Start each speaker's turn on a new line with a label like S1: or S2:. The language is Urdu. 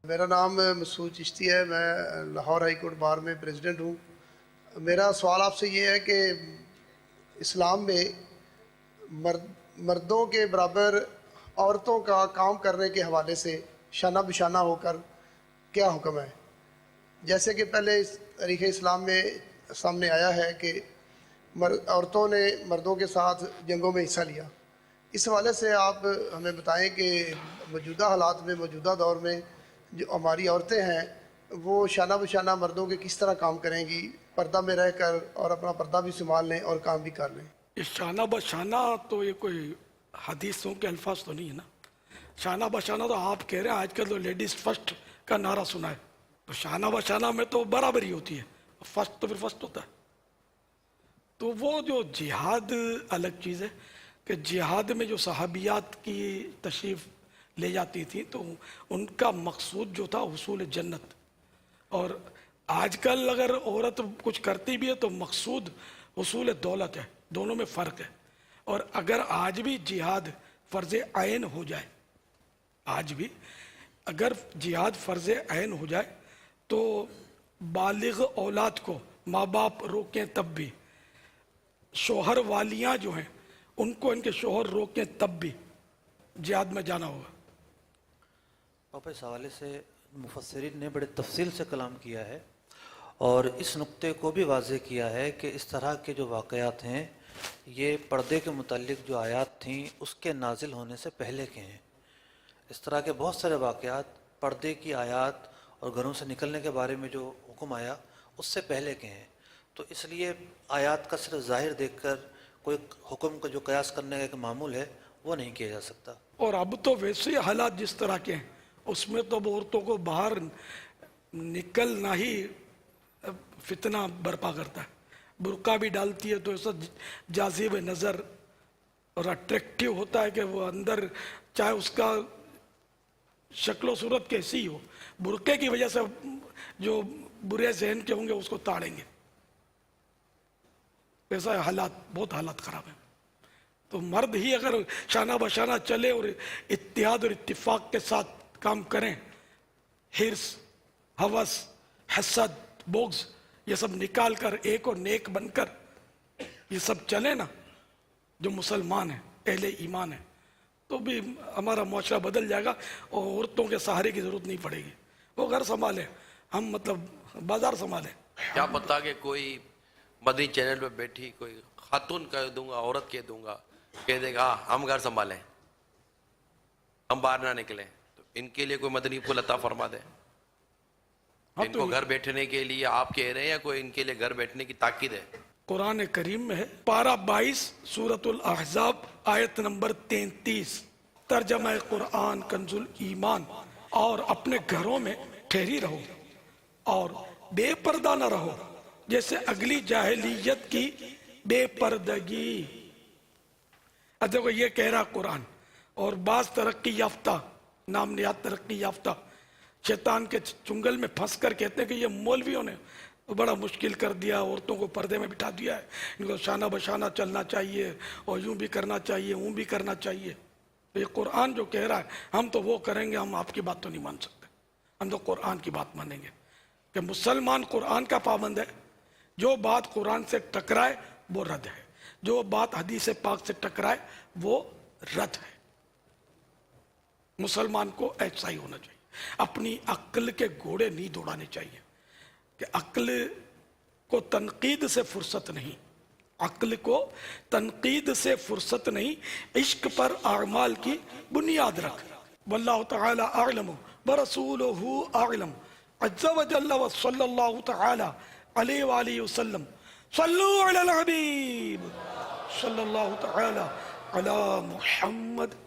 S1: میرا نام مسعود چشتی ہے، میں لاہور ہائی کورٹ بار میں پریزیڈنٹ ہوں۔ میرا سوال آپ سے یہ ہے کہ اسلام میں مردوں کے برابر عورتوں کا کام کرنے کے حوالے سے شانہ بشانہ ہو کر کیا حکم ہے؟ جیسے کہ پہلے تاریخ اسلام میں سامنے آیا ہے کہ عورتوں نے مردوں کے ساتھ جنگوں میں حصہ لیا۔ اس حوالے سے آپ ہمیں بتائیں کہ موجودہ حالات میں، موجودہ دور میں جو ہماری عورتیں ہیں وہ شانہ بشانہ مردوں کے کس طرح کام کریں گی، پردہ میں رہ کر، اور اپنا پردہ بھی سنبھال لیں اور کام بھی کر لیں۔
S2: یہ شانہ بشانہ تو یہ کوئی حدیثوں کے الفاظ تو نہیں ہے نا۔ شانہ بشانہ تو آپ کہہ رہے ہیں، آج کل تو لیڈیز فرسٹ کا نعرہ سنا ہے، تو شانہ بشانہ میں تو برابری ہوتی ہے، فرسٹ تو پھر فرسٹ ہوتا ہے۔ تو وہ جو جہاد الگ چیز ہے کہ جہاد میں جو صحابیات کی تشریف لے جاتی تھیں تو ان کا مقصود جو تھا حصول جنت، اور آج کل اگر عورت کچھ کرتی بھی ہے تو مقصود حصول دولت ہے، دونوں میں فرق ہے۔ اور اگر آج بھی جہاد فرض عین ہو جائے، آج بھی اگر جہاد فرض عین ہو جائے تو بالغ اولاد کو ماں باپ روکیں تب بھی، شوہر والیاں جو ہیں ان کو ان کے شوہر روکیں تب بھی جہاد میں جانا ہوگا۔
S3: پاپا اس حوالے سے مفسرین نے بڑے تفصیل سے کلام کیا ہے اور اس نقطے کو بھی واضح کیا ہے کہ اس طرح کے جو واقعات ہیں یہ پردے کے متعلق جو آیات تھیں اس کے نازل ہونے سے پہلے کے ہیں۔ اس طرح کے بہت سارے واقعات پردے کی آیات اور گھروں سے نکلنے کے بارے میں جو حکم آیا اس سے پہلے کے ہیں، تو اس لیے آیات کا صرف ظاہر دیکھ کر کوئی حکم کا جو قیاس کرنے کا ایک معمول ہے وہ نہیں کیا جا سکتا۔
S2: اور اب تو ویسے حالات جس طرح کے ہیں اس میں تو اب عورتوں کو باہر نکلنا ہی فتنہ برپا کرتا ہے۔ برقع بھی ڈالتی ہے تو ایسا جاذب نظر اور اٹریکٹیو ہوتا ہے کہ وہ اندر چاہے اس کا شکل و صورت کیسی ہی ہو، برقعے کی وجہ سے جو برے ذہن کے ہوں گے اس کو تاڑیں گے۔ ایسا حالات، بہت حالات خراب ہیں۔ تو مرد ہی اگر شانہ بشانہ چلے اور اتحاد اور اتفاق کے ساتھ کام کریں، حرص، ہوس، حسد، بغض یہ سب نکال کر ایک اور نیک بن کر یہ سب چلے نا، جو مسلمان ہیں، اہل ایمان ہیں، تو بھی ہمارا معاشرہ بدل جائے گا اور عورتوں کے سہارے کی ضرورت نہیں پڑے گی۔ وہ گھر سنبھالیں، ہم مطلب بازار سنبھالیں۔
S4: کیا پتا کہ کوئی مدنی چینل پہ بیٹھی کوئی خاتون کہہ دوں گا، عورت کہہ دوں گا، کہہ دے گا ہم گھر سنبھالیں، ہم باہر نہ نکلیں، تو ان کے لیے کوئی مدنی پھول عطا فرما دے۔ ان کو گھر بیٹھنے کے لیے آپ کہہ رہے ہیں یا کوئی ان کے لیے گھر بیٹھنے کی تاکید ہے؟
S2: قرآن کریم میں ہے، پارہ 22 سورۃ الاحزاب آیت نمبر 33، ترجمہ قرآن کنز ایمان، اور اپنے گھروں میں ٹھہری رہو اور بے پردہ نہ رہو جیسے اگلی جاہلیت کی بے پردگی۔ اب دیکھو یہ کہہ رہا قرآن، اور بعض ترقی یافتہ، نام نہاد ترقی یافتہ شیطان کے چنگل میں پھنس کر کہتے ہیں کہ یہ مولویوں نے بڑا مشکل کر دیا، عورتوں کو پردے میں بٹھا دیا ہے، ان کو شانہ بشانہ چلنا چاہیے اور یوں بھی کرنا چاہیے، اون بھی کرنا چاہیے۔ تو یہ قرآن جو کہہ رہا ہے ہم تو وہ کریں گے، ہم آپ کی بات تو نہیں مان سکتے، ہم تو قرآن کی بات مانیں گے کہ مسلمان قرآن کا پابند ہے، جو بات قرآن سے ٹکرائے وہ رد ہے، جو بات حدیث پاک سے ٹکرائے وہ رد ہے۔ مسلمان کو ایسا ہی ہونا چاہیے، اپنی عقل کے گھوڑے نہیں دوڑانے چاہیے، کہ عقل کو تنقید سے فرصت نہیں، عقل کو تنقید سے فرصت نہیں، عشق پر اعمال کی بنیاد رکھ۔ واللہ تعالی اعلم برسولہ اعلم عز وجل وصلی اللہ تعالی علیہ وآلہ وسلم۔ صلوا علی الحبیب صلی اللہ تعالی علی محمد۔